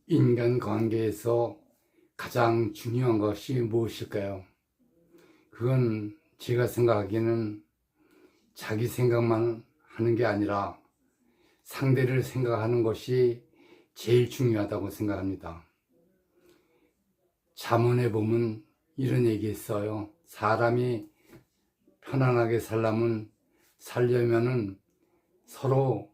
인간관계에서 가장 중요한 것이 무엇일까요? 그건 제가 생각하기에는 자기 생각만 하는 게 아니라 상대를 생각하는 것이 제일 중요하다고 생각합니다. 잠언에 보면 이런 얘기 있어요. 사람이 편안하게 살려면은 서로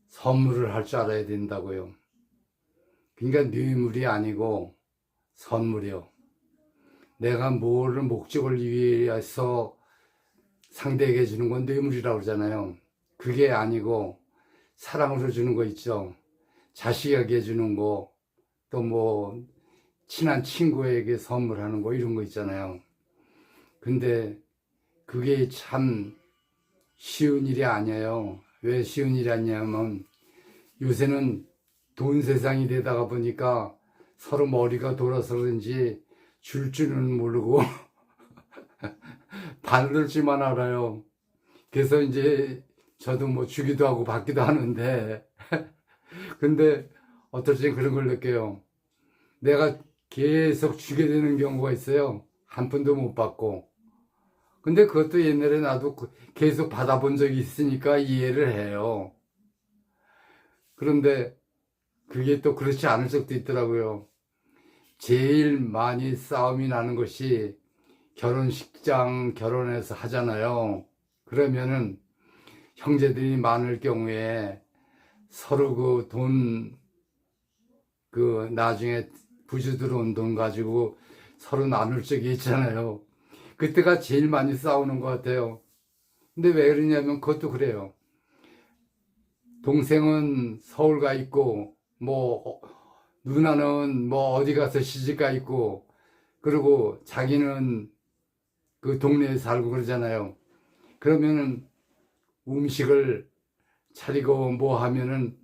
선물을 할 줄 알아야 된다고요. 그러니까 뇌물이 아니고 선물이요. 내가 뭐를 목적을 위해서 상대에게 주는 건 뇌물이라고 그러잖아요. 그게 아니고 사랑으로 주는 거 있죠. 자식에게 주는 거, 또 뭐 친한 친구에게 선물하는 거 이런 거 있잖아요. 근데 그게 참 쉬운 일이 아니에요. 왜 쉬운 일이 아니냐면 요새는 돈 세상이 되다가 보니까 서로 머리가 돌아서 그런지 줄 줄은 모르고 받을 줄만 알아요. 그래서 이제 저도 뭐 주기도 하고 받기도 하는데 근데 어떨 땐 그런 걸 느껴요. 내가 계속 주게 되는 경우가 있어요. 한 푼도 못 받고. 근데 그것도 옛날에 나도 계속 받아본 적이 있으니까 이해를 해요. 그런데 그게 또 그렇지 않을 적도 있더라고요. 제일 많이 싸움이 나는 것이 결혼해서 하잖아요. 그러면은 형제들이 많을 경우에 서로 나중에 부주 들어온 돈 가지고 서로 나눌 적이 있잖아요. 그때가 제일 많이 싸우는 것 같아요. 근데 왜 그러냐면 그것도 그래요. 동생은 서울 가 있고, 누나는 어디 가서 시집 가 있고, 그리고 자기는 그 동네에 살고 그러잖아요. 그러면은 음식을 차리고 뭐 하면은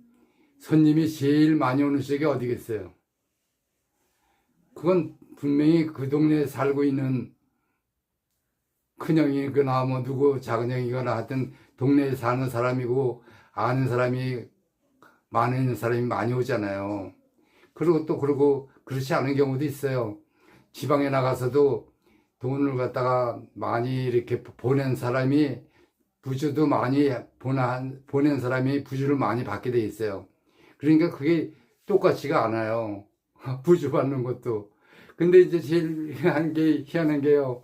손님이 제일 많이 오는 쪽이 어디겠어요? 그건 분명히 그 동네에 살고 있는 큰형이거나 뭐 누구 작은형이거나 하여튼 동네에 사는 사람이고 아는 사람이 많은 사람이 많이 오잖아요. 그리고 또 그렇지 않은 경우도 있어요. 지방에 나가서도 돈을 갖다가 많이 이렇게 보낸 사람이 부주도 많이 보낸 사람이 부주를 많이 받게 돼 있어요. 그러니까 그게 똑같지가 않아요. 부주 받는 것도. 근데 이제 제일 희한한 게요.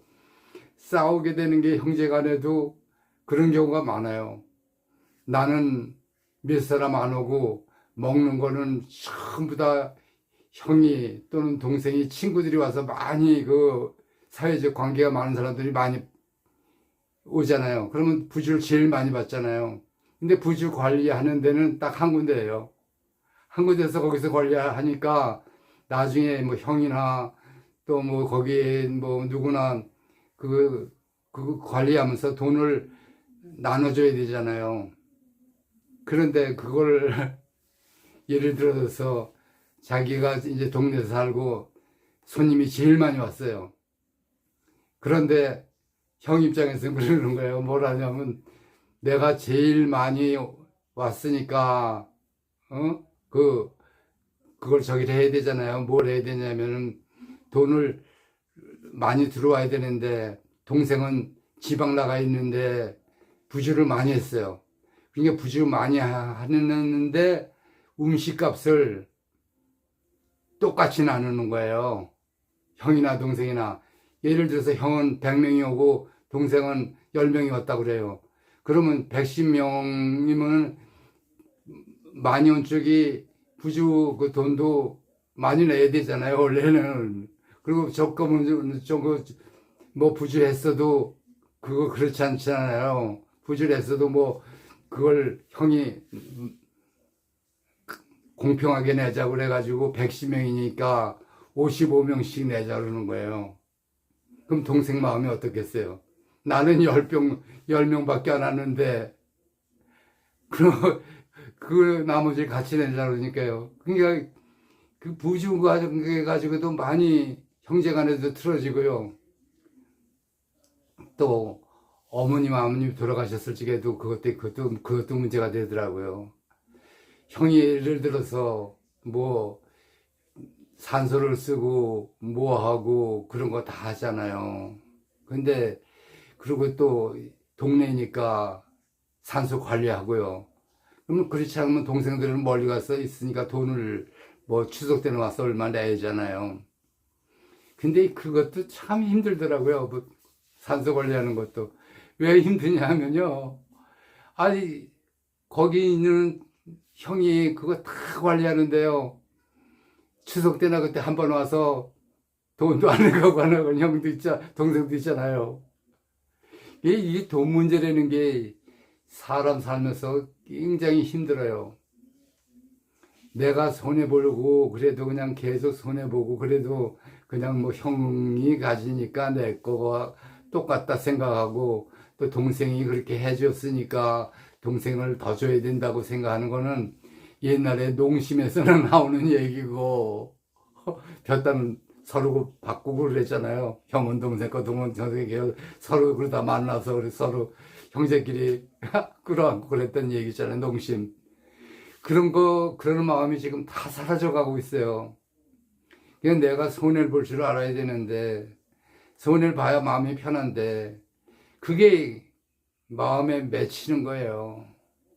싸우게 되는 게 형제 간에도 그런 경우가 많아요. 나는 몇 사람 안 오고 먹는 거는 전부 다 형이 또는 동생이 친구들이 와서 많이 사회적 관계가 많은 사람들이 많이 오잖아요. 그러면 부주를 제일 많이 받잖아요. 근데 부주 관리하는 데는 딱 한 군데예요. 한 군데서 거기서 관리하니까 나중에 뭐 형이나 또 뭐 거기에 뭐 누구나 그 관리하면서 돈을 나눠줘야 되잖아요. 그런데 그걸 예를 들어서 자기가 이제 동네에서 살고 손님이 제일 많이 왔어요. 그런데 형 입장에서 그러는 거예요. 뭐라냐면 내가 제일 많이 왔으니까 그걸 저기를 해야 되잖아요. 뭘 해야 되냐면은 돈을 많이 들어와야 되는데 동생은 지방 나가 있는데 부주를 많이 했어요. 그러니까 부주를 많이 하는데 음식값을 똑같이 나누는 거예요. 형이나 동생이나. 예를 들어서 형은 100명이 오고 동생은 10명이 왔다고 그래요. 그러면 110명이면 많이 온 쪽이 부주 그 돈도 많이 내야 되잖아요. 원래는. 그리고 적금은 뭐 부주했어도 그거 그렇지 않잖아요. 부주를 했어도 뭐 그걸 형이 공평하게 내자고 그래가지고 110명이니까 55명씩 내자 그러는 거예요. 그럼 동생 마음이 어떻겠어요? 나는 10명밖에 안 하는데, 그 나머지 같이 내자 그러니까요. 그러니까 그 부주가 가지고도 많이 형제 간에도 틀어지고요. 또 어머님, 아버님 돌아가셨을 적에도 그것도 문제가 되더라고요. 형이 예를 들어서 산소를 쓰고 뭐하고 그런 거 다 하잖아요. 근데 그리고 또 동네니까 산소 관리하고요. 그러면 그렇지 않으면 동생들은 멀리 가서 있으니까 돈을 뭐 추석 때는 와서 얼마 내잖아요. 근데 그것도 참 힘들더라고요. 뭐 산소 관리하는 것도. 왜 힘드냐 하면요. 아니, 거기 있는 형이 그거 다 관리하는데요. 추석 때나 그때 한 번 와서 돈도 안 내고 하는 형도 동생도 있잖아요. 이 돈 문제라는 게 사람 살면서 굉장히 힘들어요. 내가 손해보려고 그래도 그냥 계속 손해보고 그래도 그냥 뭐 형이 가지니까 내 거가 똑같다 생각하고 또 동생이 그렇게 해줬으니까 동생을 더 줘야 된다고 생각하는 거는 옛날에 농심에서는 나오는 얘기고 볕단 서로 바꾸고 그랬잖아요. 형은 동생 거, 동은 동생이 서로 그러다 만나서 서로 형제끼리 끌어안고 그랬던 얘기잖아요. 농심. 그런 마음이 지금 다 사라져 가고 있어요. 그냥 내가 손해를 볼 줄 알아야 되는데, 손해를 봐야 마음이 편한데, 그게 마음에 맺히는 거예요.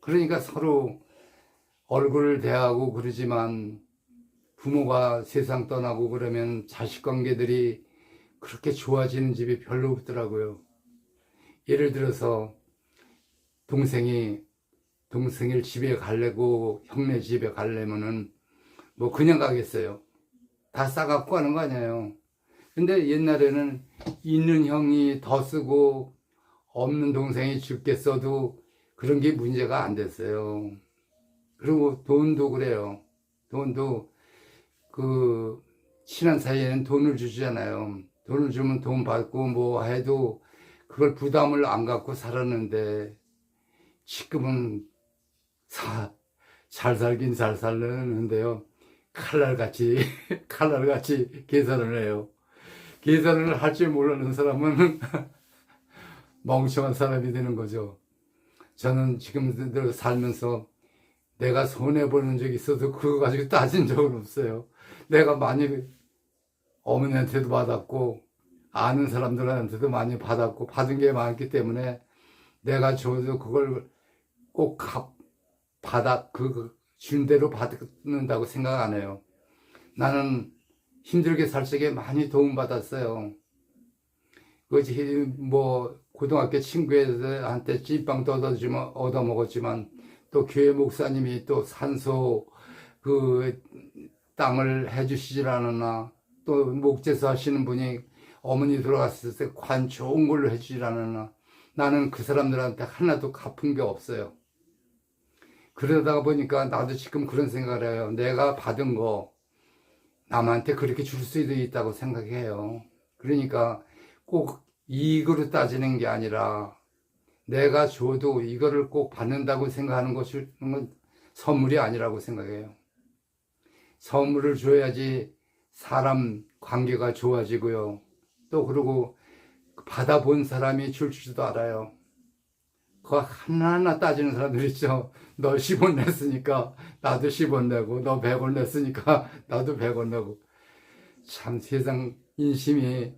그러니까 서로 얼굴을 대하고 그러지만, 부모가 세상 떠나고 그러면 자식 관계들이 그렇게 좋아지는 집이 별로 없더라고요. 예를 들어서 동생일 집에 가려고 형네 집에 가려면은 뭐 그냥 가겠어요. 다 싸갖고 가는 거 아니에요. 근데 옛날에는 있는 형이 더 쓰고 없는 동생이 죽게 써도 그런 게 문제가 안 됐어요. 그리고 돈도 그래요. 돈도 그 친한 사이에는 돈을 주잖아요. 돈을 주면 돈 받고 뭐 해도 그걸 부담을 안 갖고 살았는데 지금은 잘 살긴 잘 살는데요. 칼날같이 계산을 해요. 계산을 할 줄 모르는 사람은 멍청한 사람이 되는 거죠. 저는 지금 살면서 내가 손해보는 적이 있어도 그거 가지고 따진 적은 없어요. 내가 많이 어머니한테도 받았고, 아는 사람들한테도 많이 받았고, 받은 게 많기 때문에 내가 줘도 그걸 꼭 준 대로 받는다고 생각 안 해요. 나는 힘들게 살 적에 많이 도움받았어요. 뭐, 고등학교 친구한테 찐빵도 얻어먹었지만, 또 교회 목사님이 또 산소 땅을 해주시질 않았나, 또 목재소 하시는 분이 어머니 돌아갔을 때 관 좋은 걸로 해주질 않았나. 나는 그 사람들한테 하나도 갚은 게 없어요. 그러다 보니까 나도 지금 그런 생각을 해요. 내가 받은 거 남한테 그렇게 줄 수도 있다고 생각해요. 그러니까 꼭 이익으로 따지는 게 아니라 내가 줘도 이거를 꼭 받는다고 생각하는 것은 선물이 아니라고 생각해요. 선물을 줘야지 사람 관계가 좋아지고요. 또 그리고 받아본 사람이 줄 줄도 알아요. 그거 하나하나 따지는 사람들 있죠. 너 10원 냈으니까 나도 10원 내고, 너 100원 냈으니까 나도 100원 내고. 참 세상 인심이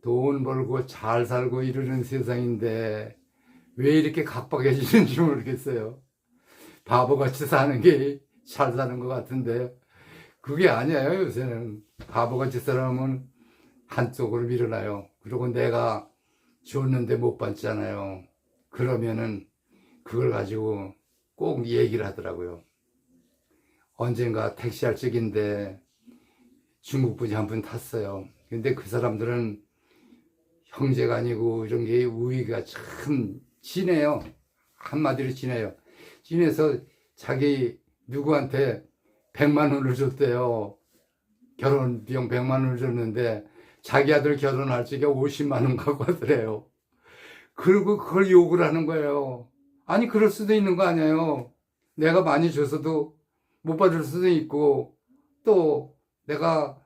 돈 벌고 잘 살고 이러는 세상인데 왜 이렇게 각박해지는지 모르겠어요. 바보같이 사는 게 잘 사는 것 같은데 그게 아니에요. 요새는 바보같이 살아면 한쪽으로 밀어놔요. 그리고 내가 줬는데 못 받잖아요. 그러면은 그걸 가지고 꼭 얘기를 하더라고요. 언젠가 택시할 적인데 중국 분이 한 분 탔어요. 근데 그 사람들은 형제가 아니고 이런 게 우위가 참 진해요. 한마디로 진해요. 진해서 자기 누구한테 100만 원을 줬대요. 결혼 비용 100만 원을 줬는데 자기 아들 결혼할 적에 50만 원 갖고 왔더래요. 그리고 그걸 욕을 하는 거예요. 아니 그럴 수도 있는 거 아니에요. 내가 많이 줬어도 못 받을 수도 있고 또 내가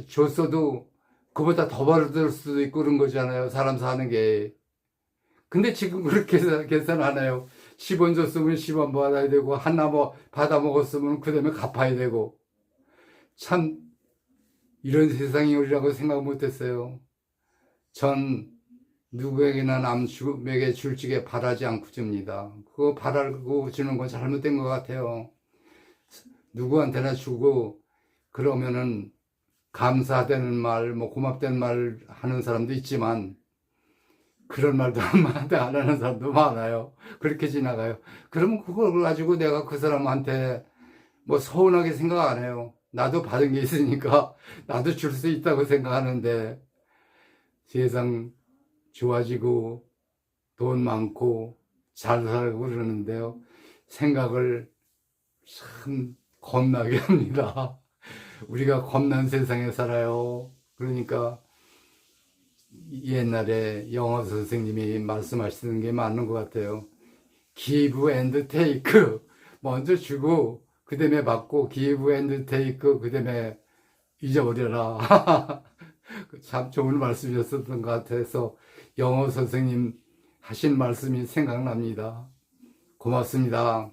줬어도 그보다 더 받을 수도 있고 그런 거잖아요. 사람 사는 게. 근데 지금 그렇게 계산하나요? 10원 줬으면 10원 받아야 되고 하나 뭐 받아 먹었으면 그 다음에 갚아야 되고 참 이런 세상이 오리라고 생각 못했어요. 전 누구에게나 남에게 줄지게 바라지 않고 줍니다. 그거 바라고 주는 건 잘못된 것 같아요. 누구한테나 주고 그러면은 감사되는 말, 뭐 고맙다는 말 하는 사람도 있지만 그런 말도 한마디 안 하는 사람도 많아요. 그렇게 지나가요. 그러면 그걸 가지고 내가 그 사람한테 뭐 서운하게 생각 안 해요. 나도 받은 게 있으니까 나도 줄 수 있다고 생각하는데 세상 좋아지고 돈 많고 잘 살고 그러는데요. 생각을 참 겁나게 합니다. 우리가 겁난 세상에 살아요. 그러니까 옛날에 영어 선생님이 말씀하시는 게 맞는 것 같아요. Give and take. 먼저 주고 그 다음에 받고 give and take 그 다음에 잊어버려라. 참 좋은 말씀이었던 것 같아서 영어 선생님 하신 말씀이 생각납니다. 고맙습니다.